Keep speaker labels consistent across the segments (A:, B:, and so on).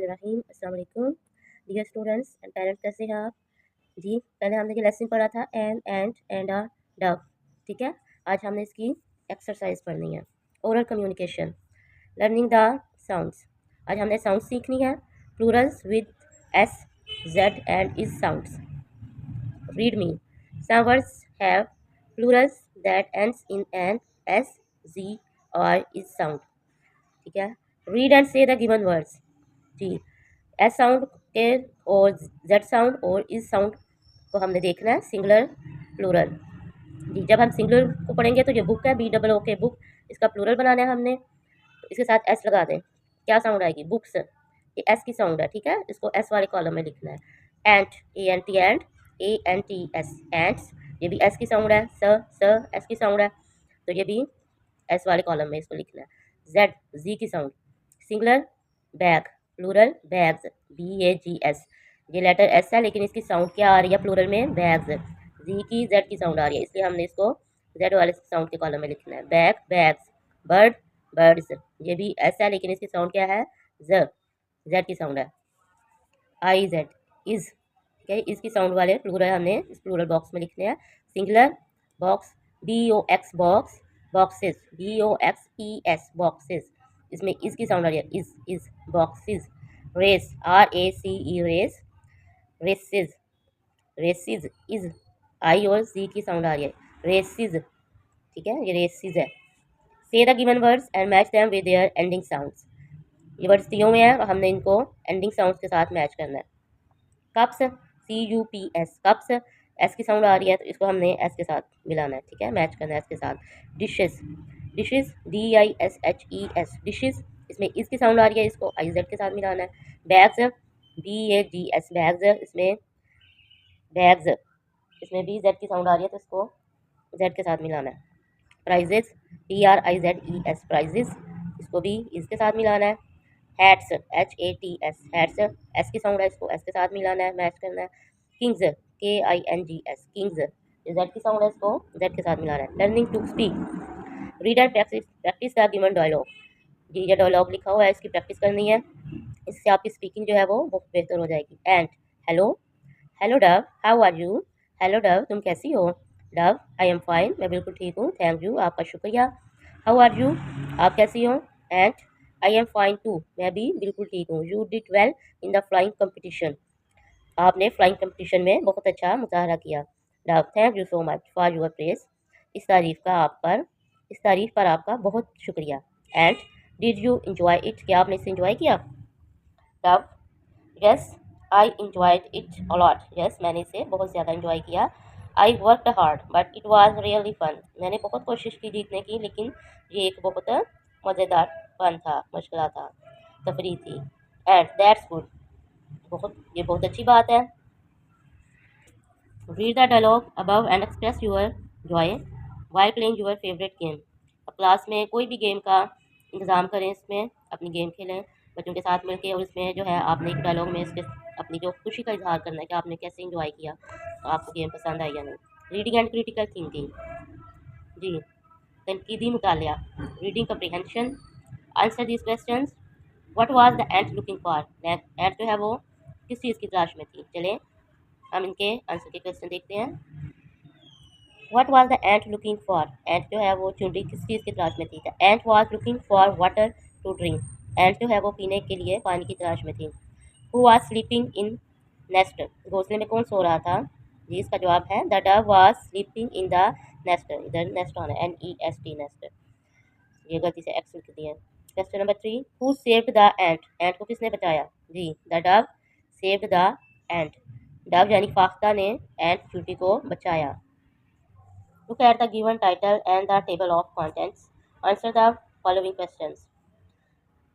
A: बिस्मिल्लाहिर्रहमानिर्रहीम। अस्सलाम वालेकुम डियर स्टूडेंट्स एंड पेरेंट्स, कैसे हैं आप जी। पहले हमने ये लेसन पढ़ा था एन एंड अ डव, ठीक है। आज हमने इसकी एक्सरसाइज पढ़नी है, oral communication, learning the sounds. आज हमने साउंड सीखनी है, plurals with S, Z and iz sounds. Read me, some words have plurals that ends in N, S, G और इज साउंड, ठीक है। Read and say the given words जी। S sound के और जेड साउंड और इस sound को हमने देखना है, सिंगुलर प्लूरल जी। जब हम सिंगुलर को पढ़ेंगे तो ये बुक है, बी डबल ओ के बुक, इसका प्लूरल बनाना है हमने, तो इसके साथ एस लगा दें। क्या साउंड आएगी? बुक्स, ये एस की साउंड है, ठीक है। इसको एस वाले कॉलम में लिखना है। Ant, A N T and, A N T S, ants, ये भी एस की साउंड है। स एस की साउंड है, तो ये भी एस वाले कॉलम में इसको लिखना है। जेड, जी की sound, singular bag, plural bags, B A G S, ये लेटर एस है लेकिन इसकी साउंड क्या आ रही है प्लूरल में? बैग्स। जी की जेड की साउंड आ रही है, इसलिए हमने इसको जेड वाले साउंड के कॉलम में लिखना है। बैग, बैग्स, बर्ड, बर्ड्स, ये भी एस है लेकिन इसकी साउंड क्या है? ज, जेड की साउंड है। आई जेड, इज, ठीक है। इसकी साउंड वाले प्लूरल हमने इस प्लूरल बॉक्स में लिखने हैं। Singular box, B O X box, boxes, B O X E S, boxes, इसमें इस की साउंड आ रही है, iz boxes. Races, R A C E, races, races, races, iz, I और सी की साउंड आ रही है, रेसिस, ठीक है, ये रेसिस है। से the given words and match them with their ending sounds, ये वर्ड्स दिए हुए हैं और हमने इनको एंडिंग साउंड्स के साथ मैच करना है। Cups, C U P S, cups, S की साउंड आ रही है तो इसको हमने एस के साथ मिलाना है, ठीक है, मैच करना है एस के साथ। Dishes, dishes, D I S H E S, dishes, इसमें इसकी साउंड आ रही है, इसको आई जेड के साथ मिलाना है। Bags, B A G S, bags, इसमें बैग्स, इसमें भी जेड की साउंड आ रही है तो इसको जेड के साथ मिलाना है। Prizes, P R I Z E S, prizes, इसको भी इसके साथ मिलाना है। Hats, H A T S, hats, S की साउंड है, इसको एस के साथ मिलाना है, मैच करना है। Kings, K I N G S, kings, Z की साउंड है, इसको जेड के साथ मिलाना है। Learning to speak, read and practice the given dialogue, ये डायलॉग लिखा हुआ है, इसकी प्रैक्टिस करनी है, इससे आपकी स्पीकिंग जो है वो बहुत बेहतर हो जाएगी। And, hello, hello Dove, how are you, hello Dove, तुम कैसी हो? डव, आई एम फाइन, मैं बिल्कुल ठीक हूँ, थैंक यू, आपका शुक्रिया। हाउ आर यू, आप कैसी हो? And, I am fine too, मैं भी बिल्कुल ठीक हूँ। You did well in the flying competition, आपने फ्लाइंग कंपटीशन में बहुत अच्छा मुजाहरा किया। Dove, thank you so much for your praise, इस तारीफ पर आपका बहुत शुक्रिया। And, did you enjoy it, क्या आपने इसे इंजॉय किया? Dove, yes, I enjoyed it a lot, yes, मैंने इसे बहुत ज़्यादा इंजॉय किया। I worked hard but it was really fun, मैंने बहुत कोशिश की जीतने की लेकिन ये एक बहुत मज़ेदार फन था, मशगला था, तफरीह थी। एंड दैट्स गुड, ये बहुत अच्छी बात है। Read the dialogue above and express your joy while playing your favourite game, अब क्लास में कोई भी गेम का इंतज़ाम करें, इसमें अपनी गेम खेलें बच्चों के साथ मिलके, और इसमें जो है आपने एक डायलॉग में इसके अपनी जो खुशी का इजहार करना है कि आपने कैसे इंजॉय किया, तो आपको गेम पसंद आई या नहीं। रीडिंग एंड क्रिटिकल थिंकिंग जी, तनकीदी मुतालिया, reading comprehension, answer this questions. What was the ant looking for, ant जो है वो किस चीज़ की तलाश में थी? चलें हम इनके आंसर के क्वेश्चन देखते हैं। What was the ant looking for, ant जो है वो चुनरी किस चीज़ की तलाश में थी? The ant was looking for water to drink, ant जो है वो पीने के लिए पानी की तलाश में थी। Who was sleeping in nest, घोंसले में कौन सो रहा था? जी, इसका जवाब है the Dove was sleeping in the nest, इधर नेस्ट आना है, NEST, नेस्ट, ये गलती से एक्स लिख दिया है। Question number 3, who saved the ant, ant को किसने बचाया? जी, the dove saved the ant, dove यानी फाख्ता ने एंट चींटी को बचाया। Look at the given title and the table of contents, answer the following questions.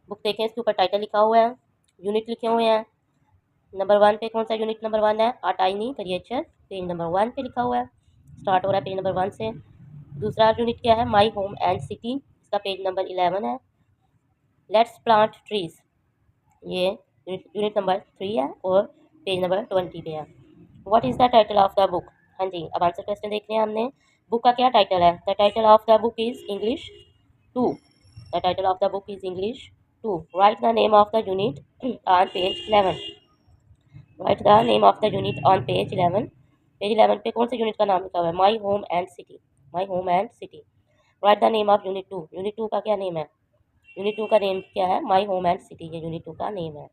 A: Book देखें, इसके ऊपर टाइटल लिखा हुआ है, यूनिट लिखे हुए हैं। नंबर 1 पे कौन सा यूनिट नंबर 1 है? A tiny creature, page number 1 पे लिखा हुआ है, स्टार्ट हो रहा है पेज नंबर 1 से। दूसरा यूनिट क्या है? माई होम एंड सिटी, इसका पेज नंबर 11 है। लेट्स प्लांट ट्रीज, ये यूनिट नंबर 3 है और पेज नंबर 20 पे है। What is the title of the book, हाँ जी, अब आंसर क्वेश्चन देखते हैं हमने। बुक का क्या टाइटल है? The title of the book is English 2, the title of the book is English 2. Write the name of the unit on page 11. Write the name of the unit on page 11. Page 11 पे कौन से unit का नाम लिखा हुआ है? My home and city, my home and city. Right the name of unit 2। Unit 2 का क्या नेम है? यूनिट 2 का नेम क्या है? माई होम एंड सिटी, ये यूनिट 2 का नेम है।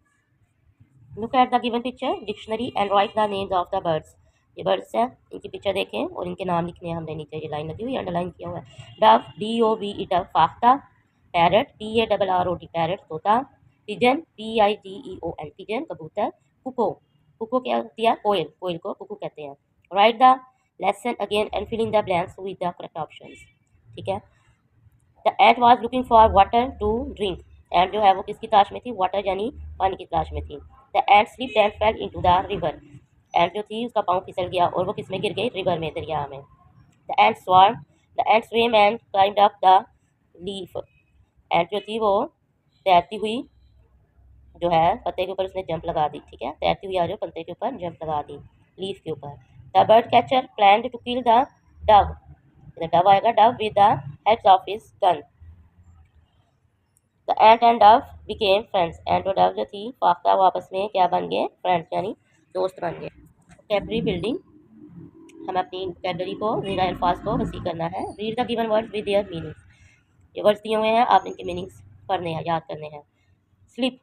A: Look at the given picture dictionary and right the names of the birds. ये बर्ड्स हैं, इनकी पिक्चर देखें और इनके नाम लिखने हैं हमने। नीचे ये लाइन लगी हुई, अंडरलाइन किया हुआ है। डव, DOV डव, फाख्ता। पैरट, PARROT पैरट, तोता। पिजन, PIGEON पिजन, कबूतर। कुको, कुको क्या होती है? कोयल, कोयल को कुकू कहते हैं। Write the lesson again and fill in the blanks with the correct options. ठीक है। The ant was looking for water to drink. Ant जो है वो किसकी तलाश में थी? वाटर यानी पानी की तलाश में थी। The ant slipped and fell into the river. Ant जो थी उसका पाँव फिसल गया और वो किस में गिर गई? रिवर में, दरिया में। The ant swarm, the ant swim and climbed up the leaf. Ant जो थी वो तैरती हुई जो है पत्ते के ऊपर उसने जंप लगा दी। ठीक है, तैरती हुई आ जो पत्ते के ऊपर जंप लगा दी, लीफ के ऊपर। The bird catcher planned to kill the dove. Dove आएगा, dove with the heads of his gun. The ant and dove became friends. Ant और डव जो थी फाख्ता वो आपस में क्या बन गए? फ्रेंड्स यानी दोस्त बन गए। कैबरी बिल्डिंग, हमें अपनी कैबरी को ज़ीरा अल्फाज को वसी करना है। Read the given words with their meanings. ये वर्ड्स दिए हुए हैं, आप इनके मीनिंग्स पढ़ने हैं, याद करने हैं। स्लिप,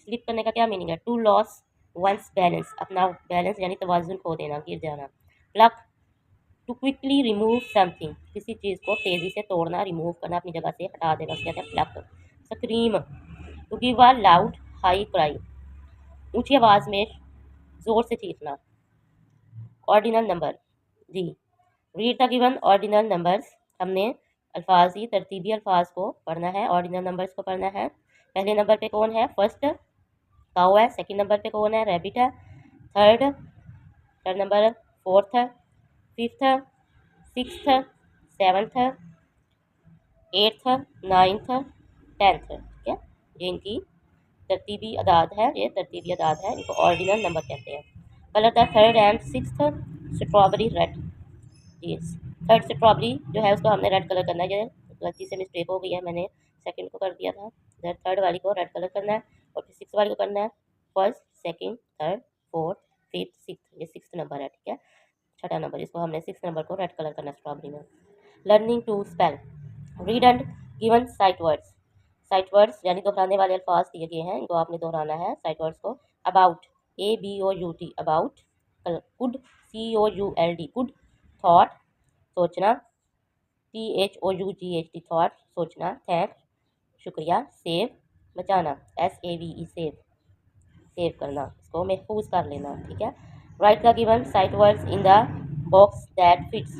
A: स्लिप करने का क्या मीनिंग है? टू लॉस वंस बैलेंस, अपना बैलेंस यानी तवाज़ुन खो देना, गिर जाना। Pluck, to quickly remove something, किसी चीज़ को तेज़ी से तोड़ना, रिमूव करना, अपनी जगह से हटा देना, उसको कहते हैं pluck. Scream, to give a loud high cry, ऊंची आवाज़ में ज़ोर से चीखना। ऑर्डिनल नंबर, जी। Read the given ordinal numbers, हमने अल्फाजी तरतीबी अल्फाज को पढ़ना है, ऑर्डिनल नंबर्स को पढ़ना है। पहले नंबर पे कौन है? फर्स्ट काऊ है। सेकंड नंबर पे कौन है? रैबिट है। Third third number fourth, fifth, sixth, seventh, eighth, ninth, tenth. ठीक है, ये इनकी तरतीबी अदाद है, ये तरतीबी अदाद है, इनको ऑर्डिनल नंबर कहते हैं। Colour the third and sixth strawberry red. जी, थर्ड स्ट्रॉबेरी जो है उसको हमने रेड कलर करना है। ये गलती से मिस्टेक हो गई है, मैंने सेकंड को कर दिया था। इधर थर्ड वाली को रेड कलर करना है और फिर सिक्स वाली को करना है first, second, third, fourth, fifth, six. ये सिक्स नंबर है। ठीक है, छठा नंबर, इसको हमने सिक्स नंबर को रेड कलर करना है स्ट्रॉबेरी में। Learning to spell, read and given sight words. Sight words यानी दोहराने वाले अल्फाज दिए गए हैं, इनको आपने दोहराना है साइट वर्ड्स को। About, ABOUT about. Could, COULD could. Thought, सोचना, THOUGHT थॉट, सोचना। थैंक, शुक्रिया। सेव, बचाना, SAVE सेव, सेव करना, इसको महफूज कर लेना। ठीक है। Right the given sight words in the box that fits.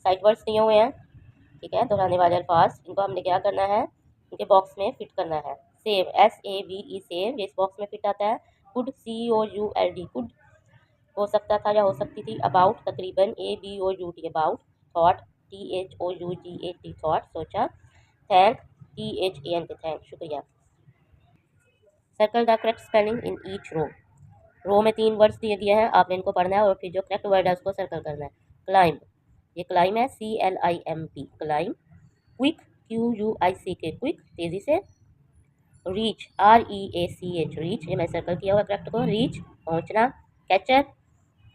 A: Sight words दिए हुए हैं, ठीक है, दोहराने वाले अल्फाज, इनको हमने क्या करना है? इनके बॉक्स में फिट करना है। सेव, SAVE सेव, ये इस बॉक्स में फिट आता है। कुड, COULD कुड, हो सकता था या हो सकती थी। अबाउट तकरीबन, ABOUT about. Thought, THOUGHT thought, सोचा। थैंक, THAN के थैंक, शुक्रिया। Circle the correct spelling in each row. Row में 3 वर्ड्स दिए गए हैं, आपने इनको पढ़ना है और फिर जो करेक्ट वर्ड है उसको सर्कल करना है। क्लाइम, ये क्लाइम है, CLIMB climb. Quick, QUICK quick, तेज़ी से। रीच, REACH रीच, ये मैं सर्कल किया हुआ करेक्ट को। रीच, पहुंचना। कैचर,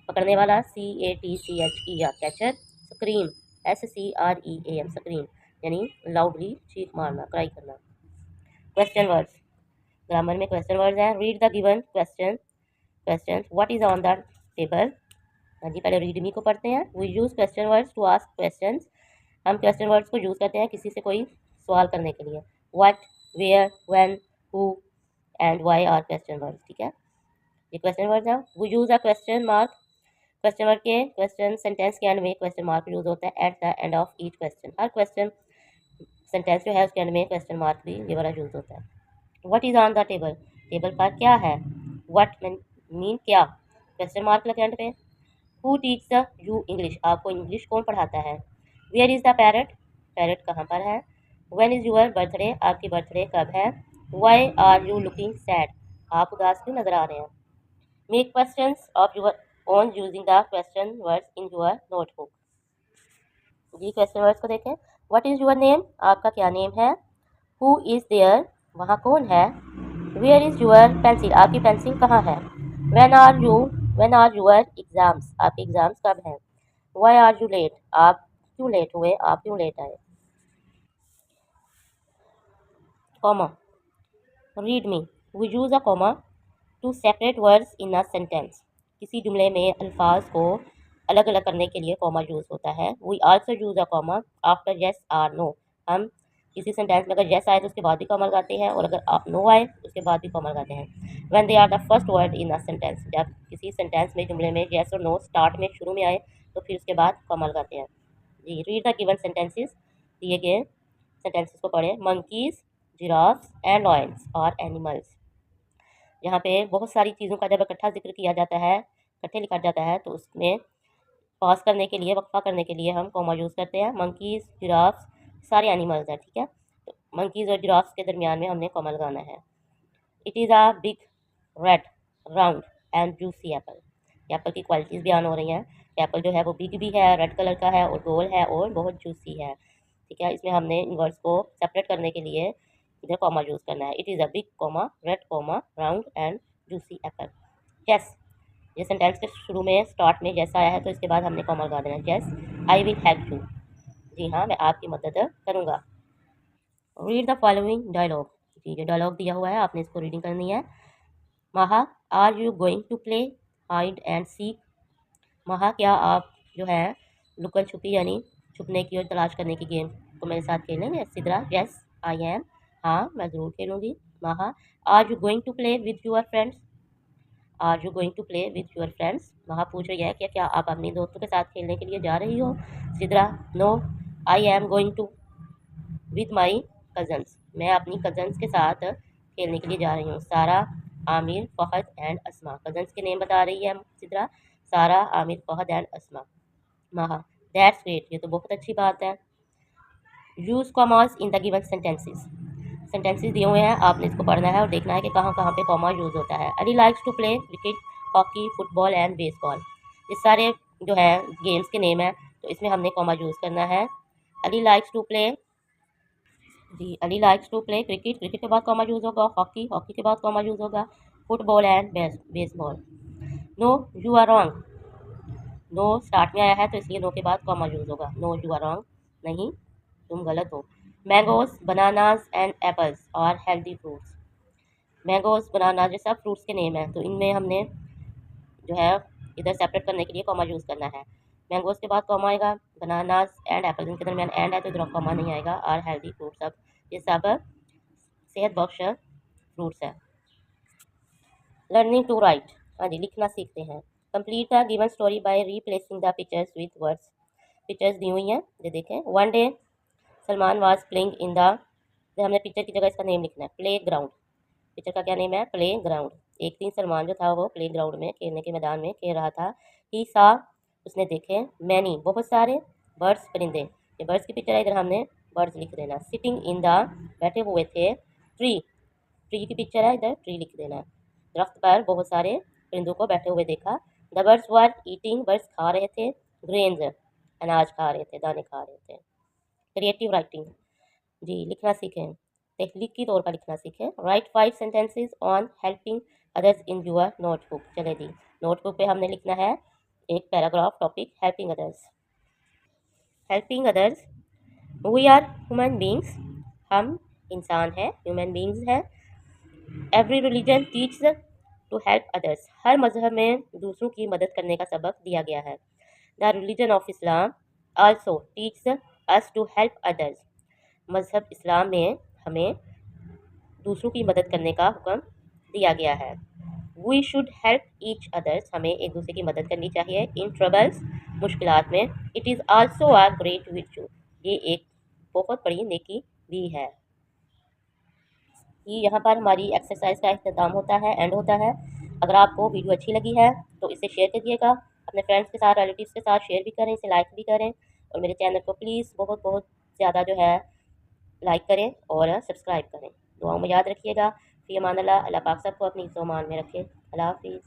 A: पकड़ने वाला, CATCHER catcher. Scream, SCREAM scream, यानी लाउडली चीख मारना, क्राई करना। क्वेश्चन वर्ड्स, ग्रामर में क्वेश्चन वर्ड्स हैं। Read the given question what is on the table. हाँ जी, पहले रीड मी को पढ़ते हैं। We use question words to ask question, हम क्वेश्चन वर्ड्स को यूज़ करते हैं किसी से कोई सवाल करने के लिए। What, where, when, who and why are question words. ठीक है, ये क्वेश्चन वर्ड्स हैं। We use a question mark, question word के क्वेश्चन सेंटेंस के एंड में क्वेश्चन मार्क यूज होता है at the end of each question. हर क्वेश्चन सेंटेंस जो है उसके एंड में क्वेश्चन मार्क भी ये वाला यूज होता है। What is on the table, table पर क्या है। व्हाट मीन क्या, क्वेश्चन मार्क लगे एंड पे। हु टीच यू इंग्लिश, आपको इंग्लिश कौन पढ़ाता है। Where is the parrot, parrot कहाँ पर है। व्हेन इज़ यूअर बर्थडे, आपकी बर्थडे कब है। Why are you looking sad, आप उदास क्यों नजर आ रहे हैं। Make questions of your own using the question words in your notebook. Ji, question words को देखें। व्हाट इज़ यूर नेम, आपका क्या नेम है। हु इज़ देयर, वहाँ कौन है? वेयर इज़ योर पेंसिल, आपकी पेंसिल कहाँ है? व्हेन आर योर एग्ज़ाम्स, आपके एग्ज़ाम्स कब हैं? व्हाई आर यू लेट, आप क्यों लेट हुए, आप क्यों लेट आए? Comma, read me, we use a comma to separate words in a sentence, किसी जुमले में अल्फाज को अलग अलग करने के लिए कॉमा यूज़ होता है। We also use a comma after yes or no, हम किसी सेंटेंस में अगर येस आए तो उसके बाद भी कॉमा लगाते हैं, और अगर नो आए उसके बाद भी कॉमा लगाते हैं। When they are the first word in a sentence, जब किसी सेंटेंस में जुमले में येस और नो स्टार्ट में शुरू में आए तो फिर उसके बाद कॉमा लगाते हैं। जी, रीड द गिवन सेंटेंसेस, दिए गए सेंटेंसेस को पढ़ें। Monkeys, giraffes and lions are animals. यहाँ पे बहुत सारी चीज़ों का जब इकट्ठा जिक्र किया जाता है, इकट्ठे लिखा जाता है, तो उसमें पॉज करने के लिए, वक्फा करने के लिए हम कॉमा यूज़ करते हैं। मंकीज़, जिराफ्स सारे एनिमल्स हैं, ठीक है। तो मंकीज़ और जिराफ्स के दरमियान में हमने कॉमा लगाना है। It is a big red round and juicy Apple, Apple की क्वालिटीज़ बयान हो रही हैं। एप्पल जो है वो बिग भी है, रेड कलर का है और गोल है और बहुत जूसी है, ठीक है। इसमें हमने इन वर्ड्स को सेपरेट करने के लिए इधर कॉमा यूज़ करना है। It is a big comma red comma round and juicy Apple. Yes, ये सेंटेंस के शुरू में स्टार्ट में जैसा आया है तो इसके बाद हमने कॉमा लगा देना है। Yes I will help you, जी हाँ मैं आपकी मदद करूँगा। रीड द फॉलोइंग डायलॉग, जी जो डायलॉग दिया हुआ है आपने इसको रीडिंग करनी है। Maha, are you going to play hide and seek, Maha क्या आप जो है लुकन छुपी यानी छुपने की और तलाश करने की गेम को मेरे साथ खेलेंगे? सिद्रा, यस आई एम, हाँ मैं ज़रूर खेलूँगी। Maha, are you going to play with your friends, are you going to play with your friends, वहाँ पूछ रही है कि क्या आप अपने दोस्तों के साथ खेलने के लिए जा रही हो? Sidra, no I am going to with my cousins, मैं अपनी कज़न्स के साथ खेलने के लिए जा रही हूँ। सारा, Aamir, Fahd and Asma, cousins के नेम बता रही है सिद्रा, सारा, आमिर, फ़हद एंड अस्मा। महा, दैट्स ग्रेट, ये तो बहुत अच्छी बात है। Use commas in the given sentences, sentences दिए हुए हैं, आपने इसको पढ़ना है और देखना है कि कहाँ कहाँ पे कॉमा यूज़ होता है। Ali likes to play cricket, hockey, football and baseball, ये सारे जो है गेम्स के नेम है, तो इसमें हमने कॉमा यूज़ करना है। अली लाइक्स टू प्ले, जी Ali likes to play cricket, cricket के बाद कॉमा यूज़ होगा। हॉकी, हॉकी के बाद कॉमा यूज़ होगा। Football and baseball. No you are wrong, no start में आया है तो इसलिए नो के बाद कॉमा यूज़ होगा। नो यू आर रॉन्ग, नहीं तुम गलत हो। Mangoes, bananas and apples are healthy fruits, mangoes, banana ये सब फ्रूट्स के नेम हैं, तो इनमें हमने जो है इधर सेपरेट करने के लिए कॉमा यूज़ करना है। मैंगोज के बाद कॉमा आएगा, बनानाज एंड एप्पल इनके दरमियान एंड है तो इधर कॉमा नहीं आएगा। आर हेल्दी फ्रूट्स, सब ये सब सेहत बख्श फ्रूट्स हैं। लर्निंग टू राइट, हाँ जी लिखना सीखते हैं। Complete the given story by replacing the pictures with words, pictures दी हुई हैं ये देखें। One day Salman was playing in the, हमने पिक्चर की जगह इसका नेम लिखना है, प्ले ग्राउंड, पिक्चर का क्या नेम है? Play ground. एक दिन सलमान जो था वो प्ले ग्राउंड में खेलने के मैदान में खेल रहा था। ही सा, उसने देखे, मैनी बहुत सारे, बर्ड्स परिंदे, ये बर्ड्स की पिक्चर है, इधर हमने बर्ड्स लिख देना। सिटिंग इन द, बैठे हुए थे। ट्री, ट्री की पिक्चर है, इधर ट्री लिख देना। दरख्त पर बहुत सारे परिंदों को बैठे हुए देखा। The birds were eating, birds खा रहे थे। ग्रेन्स, अनाज खा रहे थे, दाने खा रहे थे। क्रिएटिव राइटिंग, जी लिखना सीखें, तहलीकी तौर पर लिखना सीखें। Write 5 sentences on helping others in your notebook, चले जी नोटबुक पे हमने लिखना है एक paragraph, topic helping others. Helping others, we are human beings, हम इंसान हैं, ह्यूमन बींग्स हैं। Every religion teaches to help others, हर मजहब में दूसरों की मदद करने का सबक दिया गया है। The religion of Islam also teaches us to help others, मजहब इस्लाम में हमें दूसरों की मदद करने का हुक्म दिया गया है। We should help each others, हमें एक दूसरे की मदद करनी चाहिए। इन ट्रबल्स, मुश्किलात में। It is also a great virtue, ये एक बहुत बड़ी नेकी भी है। कि यहाँ पर हमारी एक्सरसाइज का अख्ताम होता है, एंड होता है। अगर आपको वीडियो अच्छी लगी है तो इसे शेयर करिएगा, अपने फ्रेंड्स के साथ, रिलेटिव्स के साथ शेयर भी करें, इसे लाइक भी करें, और मेरे चैनल को प्लीज़ बहुत बहुत ज़्यादा जो है लाइक करें और सब्सक्राइब करें। दुआओं में याद रखिएगा। फ़ी अमान अल्लाह, अल्लाह पाक सबको अपनी ईज़्ज़ो मान में रखे। अल्लाह हाफ़िज़।